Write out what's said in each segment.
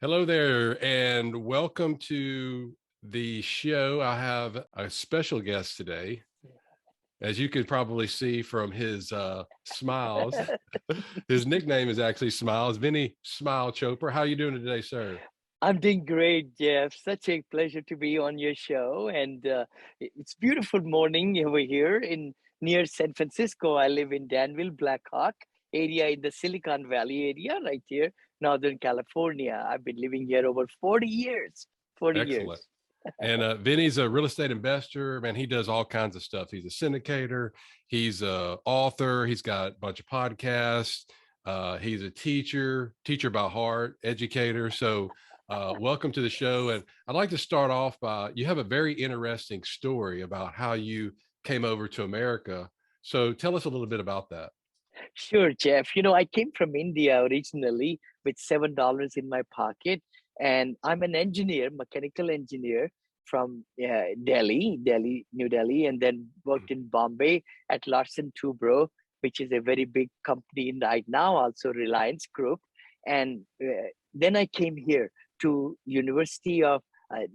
Hello there, and welcome to the show. I have a special guest today. As you could probably see from his smiles, his nickname is actually Smiles. Vinney Smile Chopra. How are you doing today, sir? I'm doing great, Jeff. Such a pleasure to be on your show. And it's beautiful morning over here in near San Francisco. I live in Danville, Blackhawk area in the Silicon Valley area, right here, Northern California. I've been living here over 40 years. 40 Excellent. years. And Vinny's a real estate investor. Man, he does all kinds of stuff. He's a syndicator. He's a author. He's got a bunch of podcasts. He's a teacher by heart, educator. So welcome to the show. And I'd like to start off by, you have a very interesting story about how you came over to America. So tell us a little bit about that. Sure, Jeff. I came from India originally with $7 in my pocket, and I'm an engineer, mechanical engineer from New Delhi, and then worked in Bombay at Larsen Toubro, which is a very big company right now, also Reliance Group. And then I came here to University of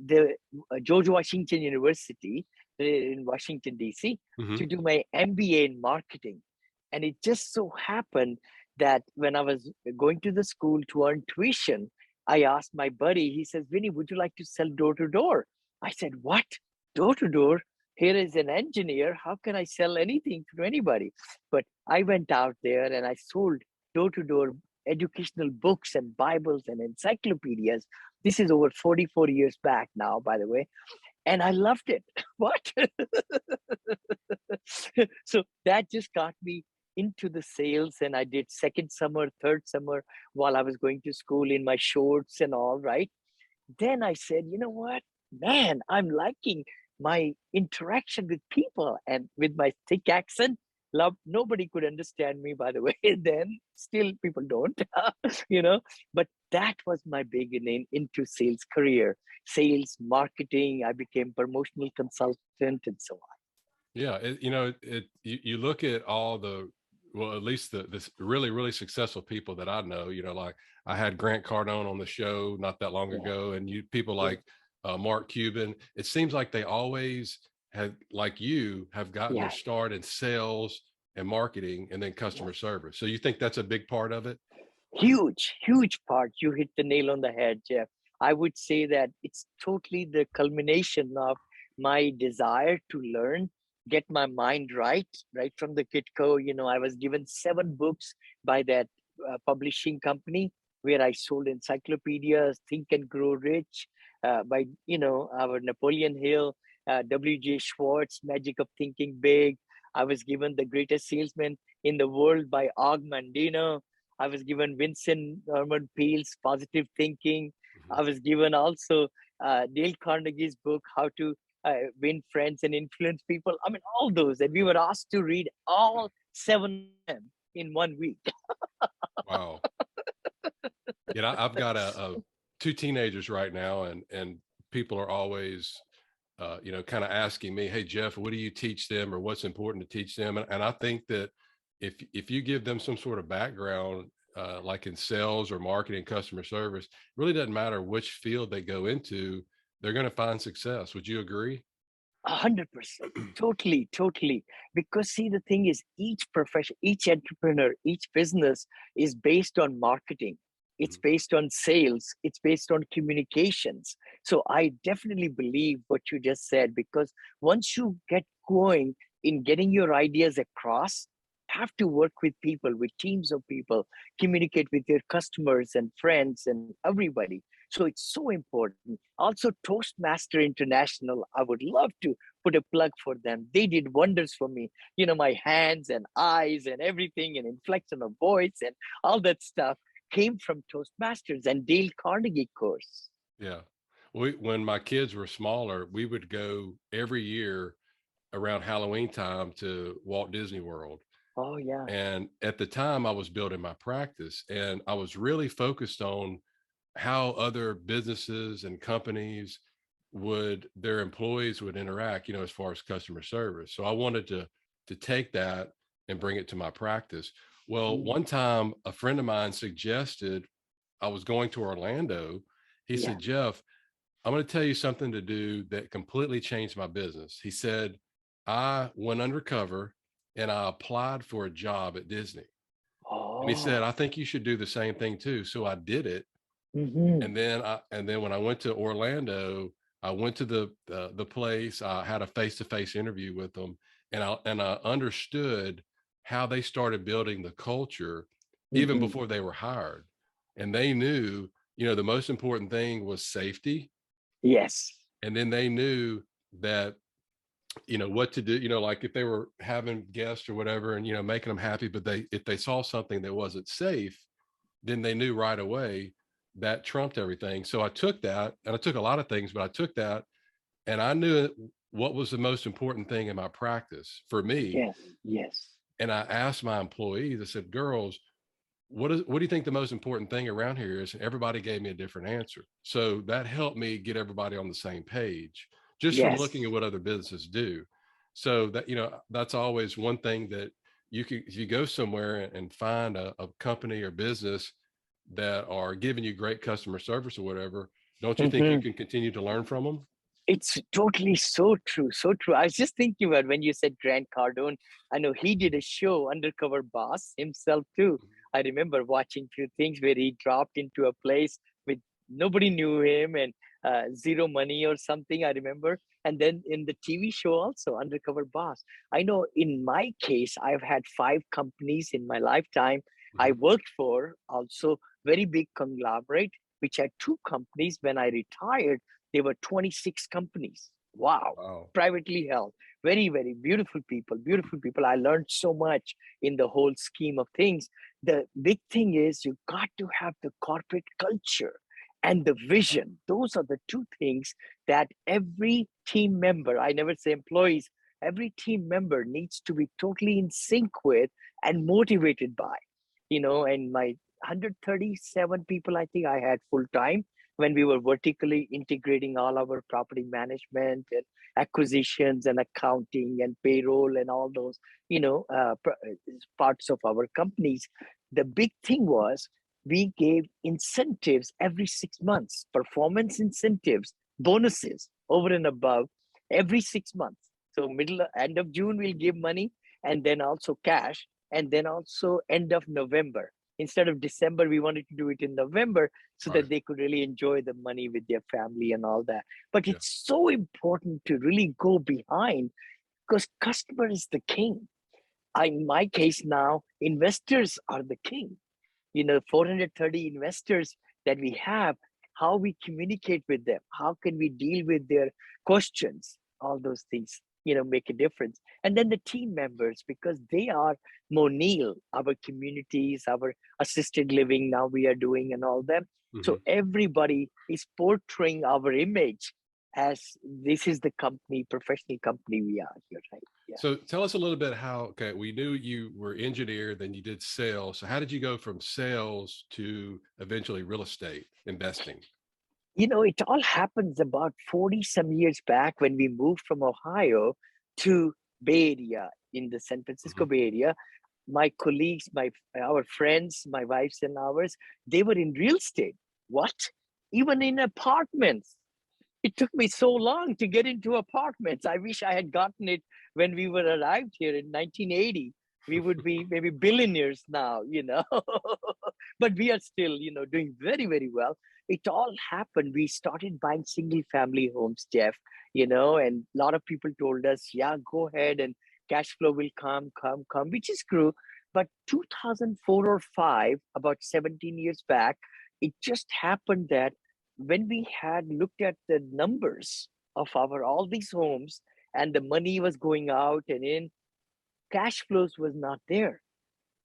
the George Washington University in Washington D.C. to Mhm. do my MBA in marketing. And it just so happened that when I was going to the school to earn tuition, I asked my buddy, he says, Vinny, would you like to sell door to door? I said, what? Door to door? Here is an engineer. How can I sell anything to anybody? But I went out there and I sold door to door educational books and Bibles and encyclopedias. This is over 44 years back now, by the way. And I loved it. What? So that just got me into the sales, and I did second summer, third summer while I was going to school in my shorts and all, right? Then I said, you know what, man, I'm liking my interaction with people and with my thick accent. Love, nobody could understand me, by the way. Then still people don't, you know. But that was my beginning into sales career, sales, marketing. I became promotional consultant and so on. Yeah, you look at all the, well, at least this really successful people that I know, like I had Grant Cardone on the show not that long Yeah, ago, and you people yeah, like Mark Cuban. It seems like they always have, like you, have gotten their yeah. start in sales and marketing and then Yeah. customer service. So you think that's a big part of it? Huge part. You hit the nail on the head, Jeff. I would say that it's totally the culmination of my desire to learn, get my mind right from the get-go. I was given 7 books by that publishing company where I sold encyclopedias, Think and Grow Rich, by our Napoleon Hill, W.J. Schwartz, Magic of Thinking Big. I was given The Greatest Salesman in the World by Og Mandino. I was given Vincent Norman Peale's Positive Thinking. Mhm. I was given also Dale Carnegie's book, How to Win Friends and Influence People. I mean, all those. And we were asked to read all 7 of them in one week. Wow. I've got a two teenagers right now, and people are always kind of asking me, "Hey Jeff, what do you teach them, or what's important to teach them?" And I think that if you give them some sort of background, like in sales or marketing, customer service, really doesn't matter which field they go into, they're going to find success. Would you agree? 100%. Totally, totally. Because see, the thing is, each profession, each entrepreneur, each business is based on marketing. It's Mhm. based on sales. It's based on communications. So I definitely believe what you just said, because once you get going in getting your ideas across, you have to work with people, with teams of people, communicate with your customers and friends and everybody. So it's so important. Also, Toastmaster International, I would love to put a plug for them. They did wonders for me. My hands and eyes and everything, and inflection of voice and all that stuff came from Toastmasters and Dale Carnegie course. Yeah. When my kids were smaller, we would go every year around Halloween time to Walt Disney World. Oh, yeah. And at the time, I was building my practice, and I was really focused on how other businesses and companies their employees would interact, as far as customer service. So I wanted to take that and bring it to my practice. Well, Mm, one time a friend of mine suggested, I was going to Orlando, He Yeah. said, Jeff, I'm going to tell you something to do that completely changed my business. He said, I went undercover and I applied for a job at Disney. And he said, Oh. I think you should do the same thing too. So I did it. Mm-hmm. And then when I went to Orlando, I went to the place. I had a face-to-face interview with them, and I understood how they started building the culture even Mm-hmm. before they were hired. And they knew, the most important thing was safety. Yes. And then they knew that, what to do, like if they were having guests or whatever, and making them happy, but if they saw something that wasn't safe, then they knew right away that trumped everything. So I took that, and I took a lot of things, but I took that, and I knew what was the most important thing in my practice for me. Yes. Yes. And I asked my employees, I said, girls, what do you think the most important thing around here is? And everybody gave me a different answer. So that helped me get everybody on the same page just from Yes. looking at what other businesses do. So that, that's always one thing that if you go somewhere and find a company or business that are giving you great customer service or whatever, don't you think you Mm-hmm. can continue to learn from them? It's totally so true, so true. I was just thinking about when you said Grant Cardone. I know he did a show, Undercover Boss, himself too. I remember watching few things where he dropped into a place with nobody knew him and zero money or something. I remember, and then in the TV show also, Undercover Boss. I know in my case, I've had 5 companies in my lifetime. I Mhm. worked for also very big conglomerate, which had 2 companies. When I retired, there were 26 companies. Wow. Wow. Privately held. Very, very beautiful people. Beautiful people. I learned so much in the whole scheme of things. The big thing is you got to have the corporate culture and the vision. Those are the 2 things that every team member, I never say employees, every team member needs to be totally in sync with and motivated by. And my 137 people, I think I had full time when we were vertically integrating all our property management and acquisitions and accounting and payroll and all those parts of our companies. The big thing was we gave incentives every 6 months, performance incentives, bonuses over and above every 6 months. So middle end of June we'll give money, and then also cash, and then also end of November. Instead of December, we wanted to do it in November so Right. that they could really enjoy the money with their family and all that. But Yeah. it's so important to really go behind, because customer is the king. In my case now, investors are the king. 430 investors that we have, how we communicate with them, how can we deal with their questions, all those things, make a difference. And then the team members, because they are Monil, our communities, our assisted living now we are doing and all that. So Mhm. everybody is portraying our image as this is the company, professional company we are here, right? Yeah. So tell us a little bit okay, we knew you were engineer, then you did sales. So how did you go from sales to eventually real estate investing? It all happens about 40 some years back when we moved from Ohio to Bay Area, in the San Francisco Mhm. Bay Area. My colleagues, our friends, my wife's and ours, they were in real estate. What? Even in apartments. It took me so long to get into apartments. I wish I had gotten it when we were arrived here in 1980. We would be maybe billionaires now. But we are still, doing very, very well. It all happened. We started buying single family homes, Jeff, and a lot of people told us, yeah, go ahead and cash flow will come, come, come. We just grew. But 2004 or 5, about 17 years back, it just happened that when we had looked at the numbers of our all these homes and the money was going out and in, cash flows was not there,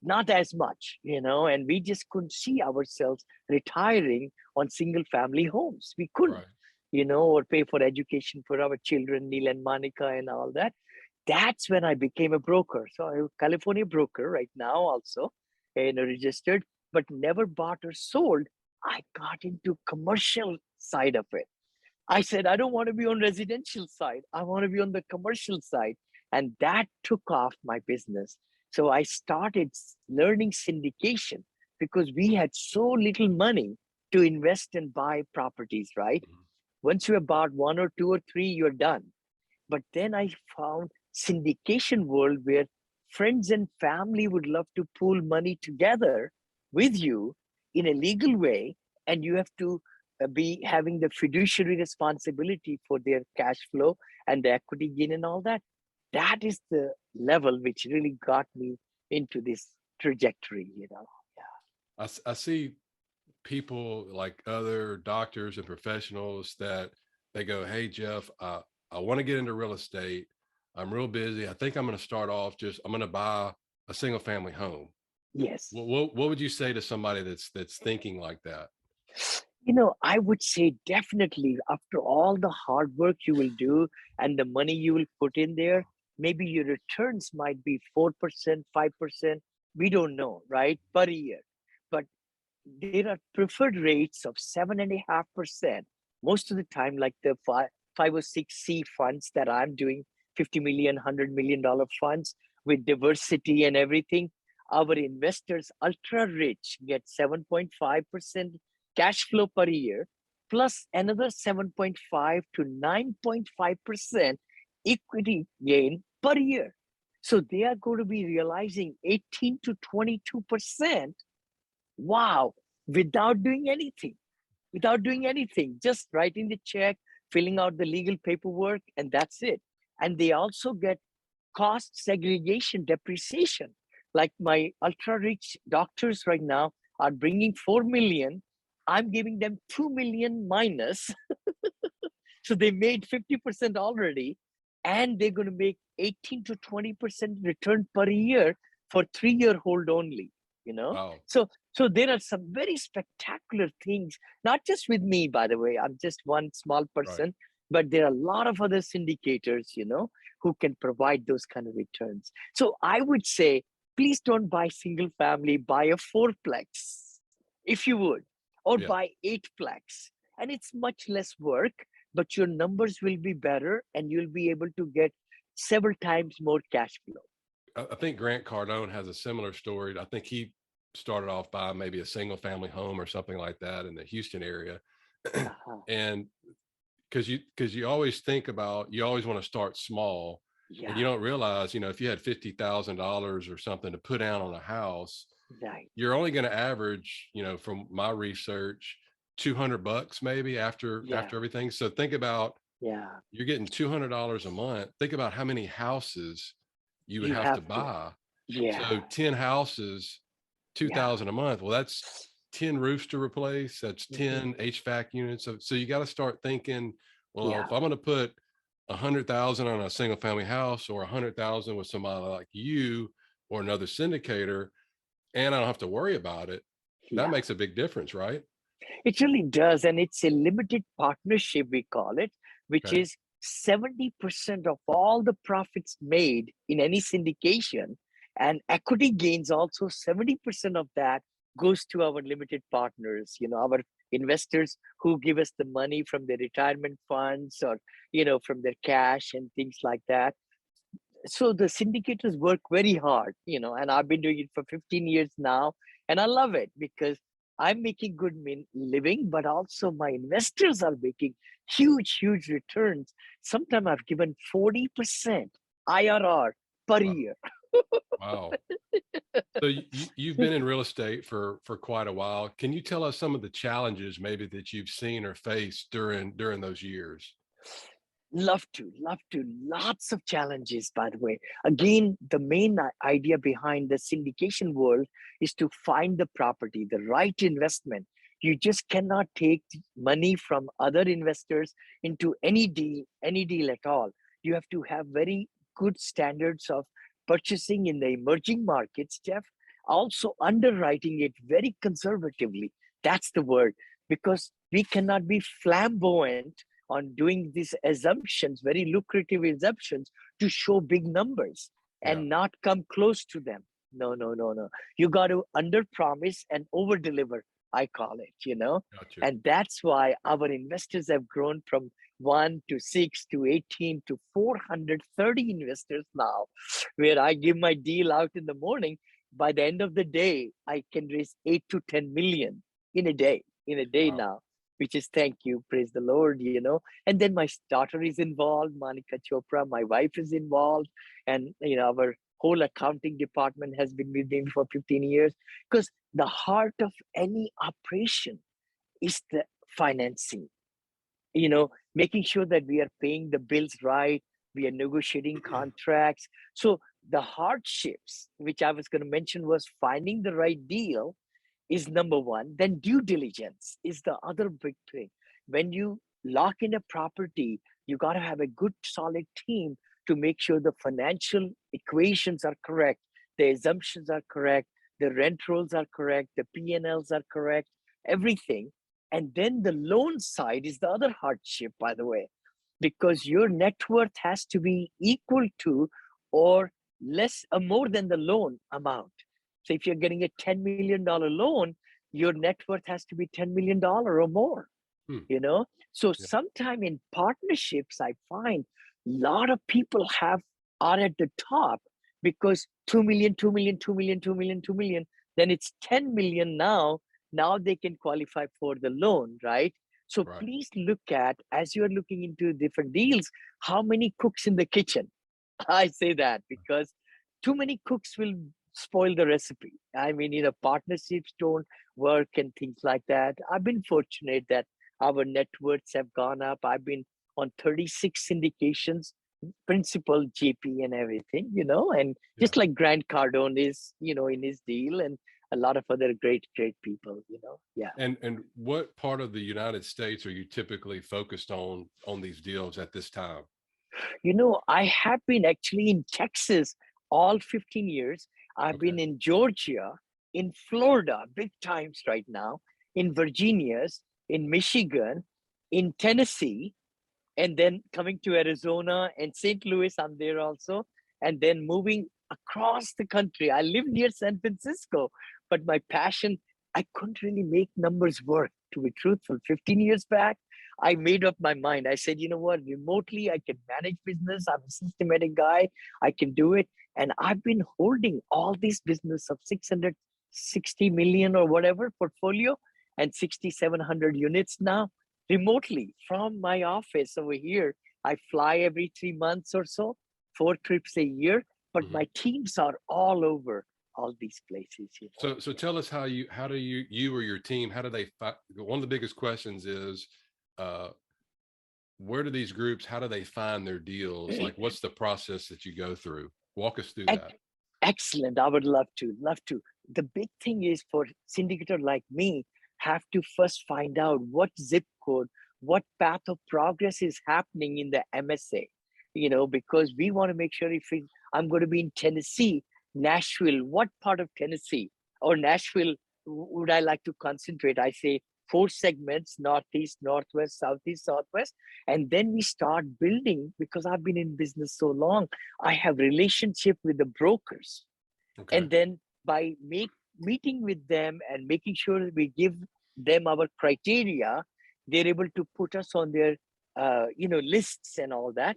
not as much, and we just couldn't see ourselves retiring on single family homes. We couldn't, Right. or pay for education for our children, Neil and Monica and all that. That's when I became a broker. So I'm a California broker right now also, and registered, but never bought or sold. I got into commercial side of it. I said, I don't want to be on residential side. I want to be on the commercial side. And that took off my business. So I started learning syndication because we had so little money. to invest and buy properties, right? Mhm. Once you have bought one or two or three, you're done. But then I found syndication world where friends and family would love to pool money together with you in a legal way, and you have to be having the fiduciary responsibility for their cash flow and the equity gain and all that. That is the level which really got me into this trajectory, you know. I see people like other doctors and professionals that they go, "Hey, Jeff, I want to get into real estate. I'm real busy. I think I'm going to start off I'm going to buy a single family home." Yes. What would you say to somebody that's thinking like that? You know, I would say definitely after all the hard work you will do and the money you will put in there, maybe your returns might be 4%, 5%. We don't know, right? Per year. But there are preferred rates of 7.5% most of the time, like the five or six C funds that I'm doing, 50 million, $100 million funds with diversity and everything. Our investors, ultra rich, get 7.5% cash flow per year, plus another 7.5 to 9.5% equity gain per year. So they are going to be realizing 18 to 22%. Wow, without doing anything, just writing the check, filling out the legal paperwork, and that's it. And they also get cost segregation depreciation. Like my ultra rich doctors right now are bringing 4 million. I'm giving them 2 million minus. So they made 50% already, and they're going to make 18 to 20% return per year for 3-year hold only, you know? Wow. So there are some very spectacular things, not just with me, by the way. I'm just one small Right. person, but there are a lot of other syndicators, who can provide those kind of returns. So I would say, please don't buy single family, buy a fourplex, if you would, or Yeah. buy eightplex. And it's much less work, but your numbers will be better and you'll be able to get several times more cash flow. I think Grant Cardone has a similar story. I think he started off by maybe a single family home or something like that in the Houston area. Uh-huh. And because you always think about, you always want to start small, and you Yeah, don't realize, if you had $50,000 or something to put down on a house, right. you're only going to average, from my research, $200 maybe after Yeah, everything. So think about, yeah. you're getting $200 a month. Think about how many houses you would You have to have to. buy. Yeah, So 10 houses, yeah. 2,000 a month. Well, that's 10 roofs to replace. That's Mhm. 10 HVAC units. So you got to start thinking, well, if Yeah, I'm going to put 100,000 on a single family house, or 100,000 with somebody like you or another syndicator, and I don't have to worry about it, that yeah. makes a big difference, right? It really does. And it's a limited partnership, we call it, which Okay. is 70% of all the profits made in any syndication. And equity gains also, 70% of that goes to our limited partners, our investors who give us the money from their retirement funds or, from their cash and things like that. So the syndicators work very hard, and I've been doing it for 15 years now, and I love it because I'm making good living, but also my investors are making huge returns. Sometimes I've given 40% IRR per Wow. year. Wow. So you've been in real estate for quite a while. Can you tell us some of the challenges maybe that you've seen or faced during those years? Love to, love to. Lots of challenges, by the way. Again, the main idea behind the syndication world is to find the property, the right investment. You just cannot take money from other investors into any deal at all. You have to have very good standards of purchasing in the emerging markets, Jeff. Also, underwriting it very conservatively. That's the word, because we cannot be flamboyant on doing these assumptions, very lucrative assumptions, to show big numbers Yeah, and not come close to them. No, no, no, no. You got to under promise and over deliver, I call it. gotcha. And that's why our investors have grown from 1 to 6 to 18 to 430 investors now, where I give my deal out in the morning. By the end of the day, I can raise 8 to 10 million in a day. in a day Wow. now, which is thank you, praise the Lord, And then my daughter is involved, Monica Chopra, my wife is involved, and our whole accounting department has been with me for 15 years. Because the heart of any operation is the financing, making sure that we are paying the bills right, we are negotiating contracts. So the hardships, which I was going to mention, was finding the right deal is number one. Then due diligence is the other big thing. When you lock in a property, you got to have a good, solid team to make sure the financial equations are correct, the assumptions are correct, the rent rolls are correct, the P&Ls are correct, everything. And then the loan side is the other hardship, by the way, because your net worth has to be equal to or less or more than the loan amount. So if you're getting a $10 million loan, your net worth has to be $10 million or more, Hmm. So Yeah. sometime in partnerships, I find a lot of people are at the top because 2 million, 2 million, 2 million, 2 million, 2 million, then it's 10 million now. Now they can qualify for the loan, right? So Right. please look at, as you're looking into different deals, how many cooks in the kitchen. I say that because too many cooks will spoil the recipe. I mean, partnerships don't work and things like that. I've been fortunate that our net worths have gone up. I've been on 36 syndications, principal JP and everything, and Yeah. just like Grant Cardone is, in his deal, and a lot of other great, great people, Yeah. And what part of the United States are you typically focused on these deals at this time? I have been actually in Texas all 15 years. I've Okay. been in Georgia, in Florida, big times right now, in Virginia's, in Michigan, in Tennessee, and then coming to Arizona and St. Louis, I'm there also, and then moving across the country. I live near San Francisco, but my passion, I couldn't really make numbers work, to be truthful. 15 years back, I made up my mind. I said, you know what, remotely, I can manage business. I'm a systematic guy. I can do it. And I've been holding all this business of 660 million or whatever portfolio and 6,700 units now remotely from my office over here. I fly every 3 months or so, 4 trips a year, but Mhm. my teams are all over all these places. So tell us how do you or your team, how do they one of the biggest questions is uh where do these groups, how do they find their deals? Like what's the process that you go through? Walk us through that. Excellent. I would love to. Love to. The big thing is for syndicator like me, have to first find out what zip code, what path of progress is happening in the MSA. Because we want to make sure I'm going to be in Tennessee, Nashville, what part of Tennessee or Nashville would I like to concentrate? I say 4 segments: Northeast, Northwest, Southeast, Southwest. And then we start building, because I've been in business so long, I have relationship with the brokers. Okay. And then by meeting with them and making sure that we give them our criteria, they're able to put us on their lists and all that.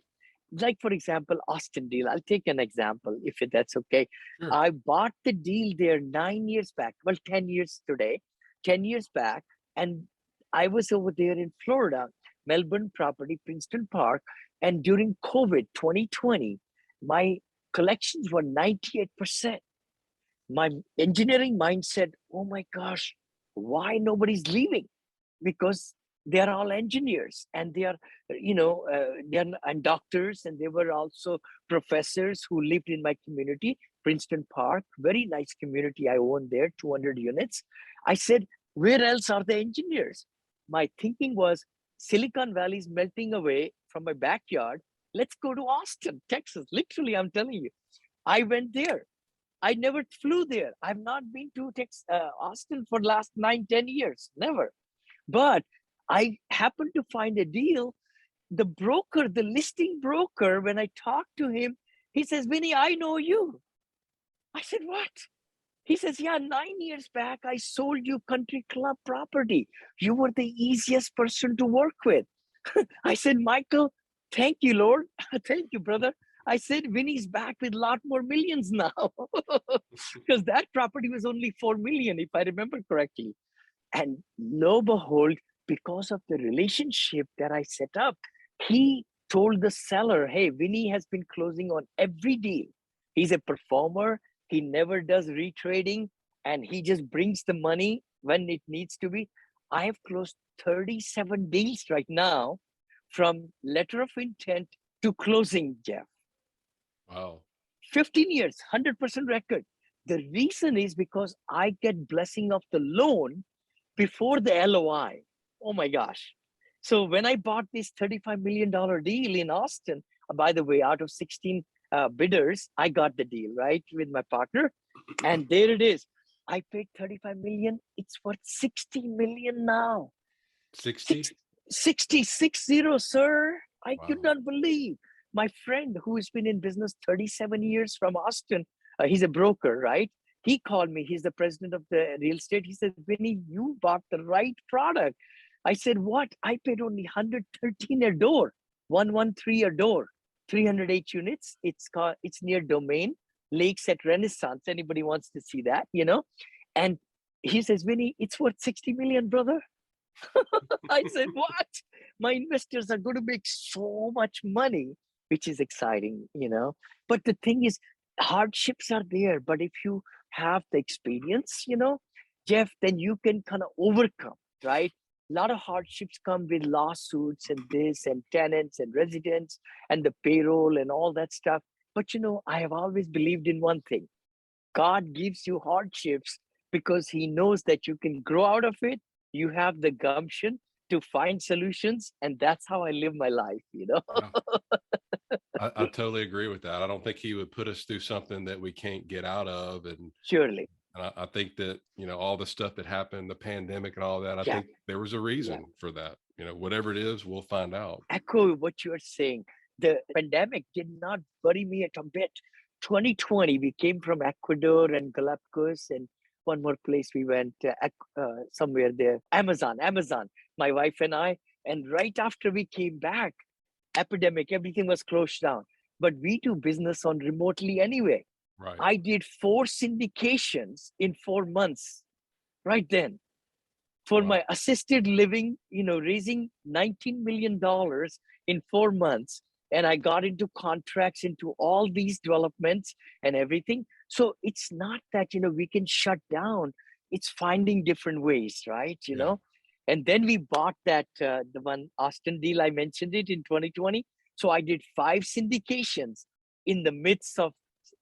Like, for example, Austin deal. I'll take an example if that's okay. Sure. I bought the deal there 9 years back. Well, 10 years today, 10 years back. And I was over there in Florida, Melbourne property, Princeton Park. And during COVID 2020, my collections were 98%. My engineering mind said, oh my gosh, why nobody's leaving? Because they're all engineers, and they're and doctors, and they were also professors who lived in my community, Princeton Park, very nice community. I own there 200 units. I said, where else are the engineers? My thinking was, Silicon Valley is melting away from my backyard. Let's go to Austin, Texas. Literally, I'm telling you. I went there. I never flew there. I've not been to Austin for the last 9, 10 years. Never. But I happened to find a deal. The broker, the listing broker, when I talked to him, he says, Vinney, I know you. I said, what? He says, yeah, 9 years back, I sold you country club property. You were the easiest person to work with. I said, Michael, thank you, Lord. Thank you, brother. I said, Vinny's back with a lot more millions now, because that property was only 4 million, if I remember correctly. And lo and behold, because of the relationship that I set up, he told the seller, hey, Vinney has been closing on every deal. He's a performer. He never does retrading, and he just brings the money when it needs to be. I have closed 37 deals right now from letter of intent to closing, Jeff. Wow. 15 years, 100% record. The reason is because I get blessing of the loan before the LOI. Oh my gosh. So when I bought this $35 million deal in Austin, by the way, out of 16 bidders, I got the deal, right, with my partner. And there it is. I paid 35 million. It's worth 60 million now. 60? 60, sir. I could Wow. not believe. My friend who has been in business 37 years from Austin, he's a broker, right? He called me. He's the president of the real estate. He said, Vinney, you bought the right product. I said, what? I paid only 113 a door, 113 a door, 308 units. It's near Domain, Lakes at Renaissance. Anybody wants to see that, you know? And he says, Vinney, it's worth 60 million, brother. I said, what? My investors are going to make so much money, which is exciting, you know. But the thing is, hardships are there. But if you have the experience, you know, Jeff, then you can kind of overcome, right? A lot of hardships come with lawsuits and this and tenants and residents and the payroll and all that stuff. But, you know, I have always believed in one thing. God gives you hardships because he knows that you can grow out of it. You have the gumption to find solutions. And that's how I live my life, you know? Yeah. I totally agree with that. I don't think he would put us through something that we can't get out of. And Surely. I think that, you know, all the stuff that happened, the pandemic and all that, I Yeah. think there was a Yeah. reason for that. You know, whatever it is, we'll find out. Echo what you're saying. The pandemic did not bury me a bit. 2020, we came from Ecuador and Galapagos and one more place we went somewhere there. Amazon, my wife and I. And right after we came back, epidemic, everything was closed down. But we do business on remotely anyway. Right. I did 4 syndications in 4 months, right then, for Wow. my assisted living, you know, raising $19 million in 4 months. And I got into contracts into all these developments and everything. So it's not that, you know, we can shut down. It's finding different ways, right? You Yeah. know, and then we bought that, the one Austin deal, I mentioned it in 2020. So I did 5 syndications in the midst of,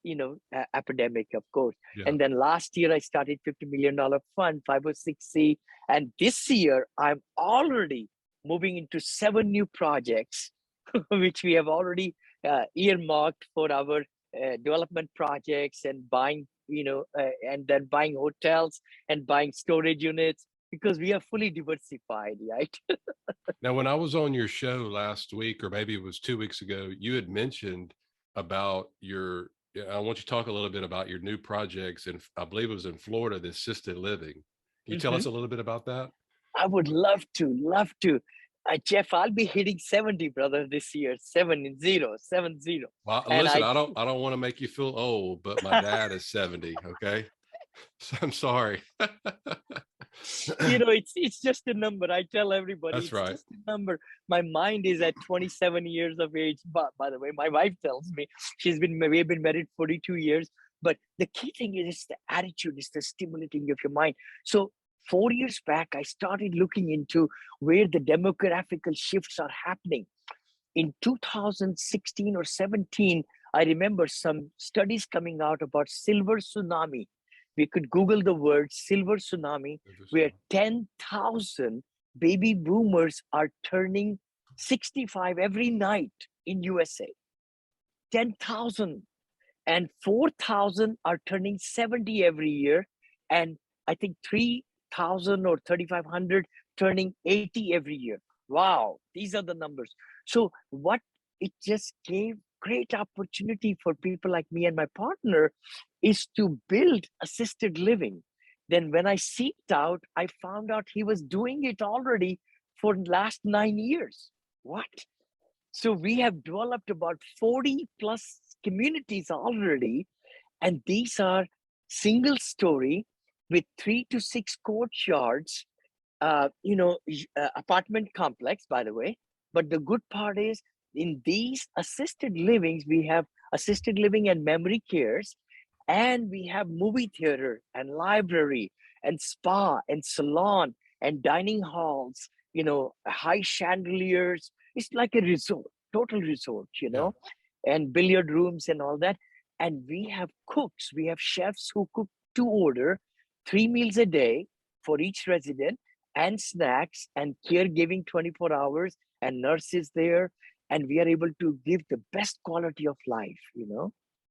you know, epidemic, of course. Yeah. And then last year I started $50 million fund, 506C. And this year I'm already moving into 7 new projects, which we have already earmarked for our development projects and buying, you know, and then buying hotels and buying storage units because we are fully diversified, right? Now, when I was on your show last week, or maybe it was 2 weeks ago, you had mentioned about I want you to talk a little bit about your new projects. And I believe it was in Florida, the assisted living. Can you tell us a little bit about that? I would love to, love to. Jeff, I'll be hitting 70, brother, this year. 70, 70. Well, And listen, I I don't want to make you feel old, but my dad is 70. Okay. So I'm sorry. you know, it's just a number. I tell everybody That's it's right. just a number. My mind is at 27 years of age. But by the way, my wife tells me we've been married 42 years. But the key thing is the attitude, is the stimulating of your mind. So 4 years back, I started looking into where the demographical shifts are happening. In 2016 or 17, I remember some studies coming out about silver tsunami. We could Google the word silver tsunami, where 10,000 baby boomers are turning 65 every night in USA. 10,000. And 4,000 are turning 70 every year. And I think 3,000 or 3,500 turning 80 every year. Wow, these are the numbers. So what it just gave great opportunity for people like me and my partner is to build assisted living. Then when I seeked out, I found out he was doing it already for the last 9 years. What? So we have developed about 40 plus communities already, and these are single story with 3 to 6 courtyards apartment complex, by the way. But the good part is in these assisted livings, we have assisted living and memory cares, and we have movie theater and library and spa and salon and dining halls, high chandeliers. It's like a resort, total resort, Yeah. and billiard rooms and all that. And we have cooks, we have chefs who cook to order 3 meals a day for each resident, and snacks and caregiving 24 hours, and nurses there. And we are able to give the best quality of life.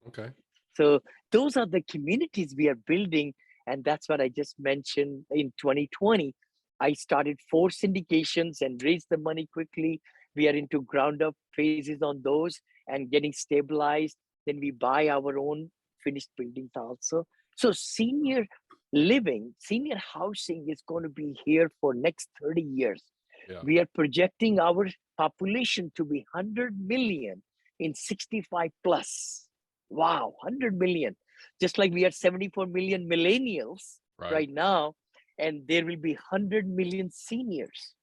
Okay. So those are the communities we are building. And that's what I just mentioned. In 2020, I started 4 syndications and raised the money quickly. We are into ground up phases on those and getting stabilized. Then we buy our own finished buildings also. So senior living, senior housing is going to be here for next 30 years. Yeah. We are projecting our population to be 100 million in 65 plus. Wow, 100 million. Just like we are 74 million millennials Right. right now, and there will be 100 million seniors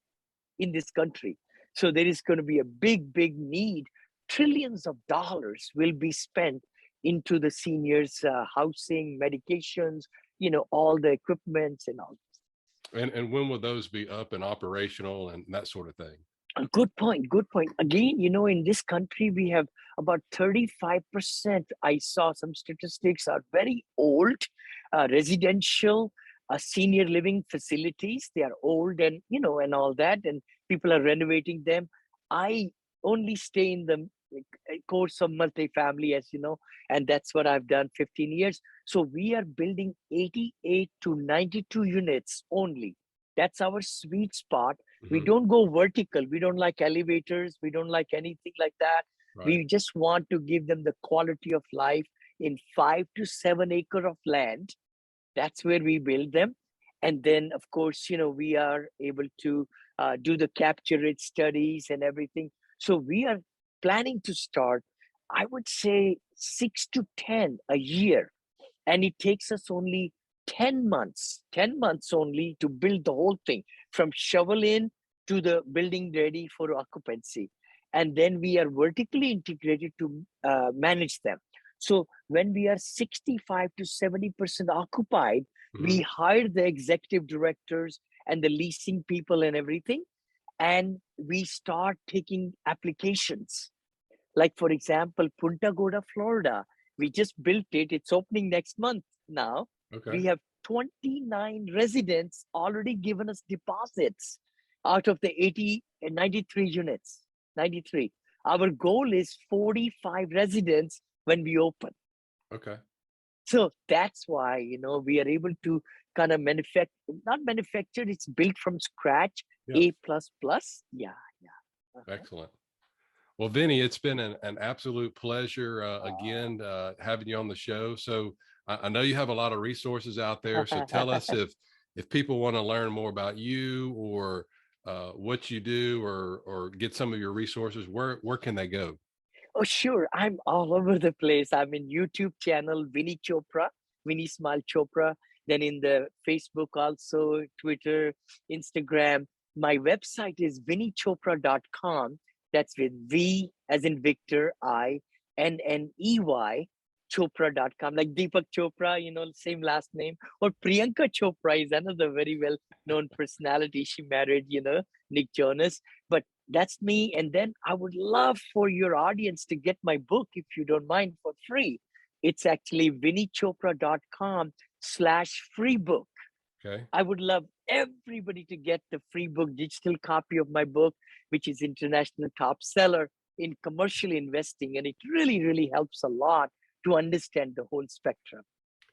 in this country. So there is going to be a big, big need. Trillions of dollars will be spent into the seniors' housing, medications, all the equipments and all. And when will those be up and operational and that sort of thing? A good point. Good point. Again, in this country, we have about 35%. I saw some statistics are very old, residential, senior living facilities. They are old and, and all that, and people are renovating them. I only stay in the course of multifamily, as you know, and that's what I've done 15 years. So we are building 88 to 92 units only. That's our sweet spot. We Mhm. don't go vertical. We don't like elevators. We don't like anything like that. Right. We just want to give them the quality of life in 5 to 7 acre of land. That's where we build them. And then, of course, we are able to do the capture rate studies and everything. So we are planning to start, I would say, 6 to 10 a year, and it takes us only 10 months only to build the whole thing from shovel in to the building ready for occupancy. And then we are vertically integrated to manage them. So when we are 65 to 70% occupied, Mhm. we hire the executive directors and the leasing people and everything, and we start taking applications. Like, for example, Punta Gorda, Florida. We just built it. It's opening next month now. Okay. We have 29 residents already given us deposits out of the 80 and 93 units. 93. Our goal is 45 residents when we open. Okay. So that's why, we are able to kind of not manufacture, it's built from scratch, Yeah. A plus plus. Yeah, yeah. Uh-huh. Excellent. Well, Vinny, it's been an absolute pleasure again having you on the show. So I know you have a lot of resources out there. So tell us if people want to learn more about you or what you do or get some of your resources, where can they go? Oh, sure. I'm all over the place. I'm in YouTube channel, Vinney Chopra, Vinney Smile Chopra. Then in the Facebook also, Twitter, Instagram. My website is vinneychopra.com. That's with V as in Victor, Inney, Chopra.com. Like Deepak Chopra, same last name. Or Priyanka Chopra is another very well known personality. She married, Nick Jonas. But that's me. And then I would love for your audience to get my book, if you don't mind, for free. It's actually vinneychopra.com/free book. Okay. I would love everybody to get the free book, digital copy of my book, which is international top seller in commercial investing. And it really, really helps a lot to understand the whole spectrum.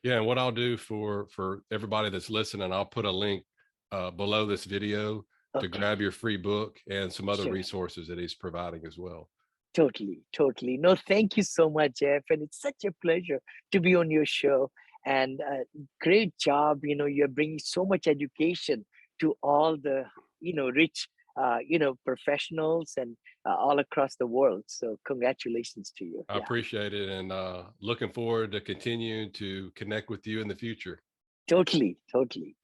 Yeah. And what I'll do for everybody that's listening, I'll put a link below this video to Okay, grab your free book and some other sure. resources that he's providing as well. Totally, totally. No, thank you so much, Jeff. And it's such a pleasure to be on your show. And great job. You're bringing so much education to all the, rich, professionals and all across the world. So congratulations to you. I Yeah, appreciate it and looking forward to continuing to connect with you in the future. totally, totally.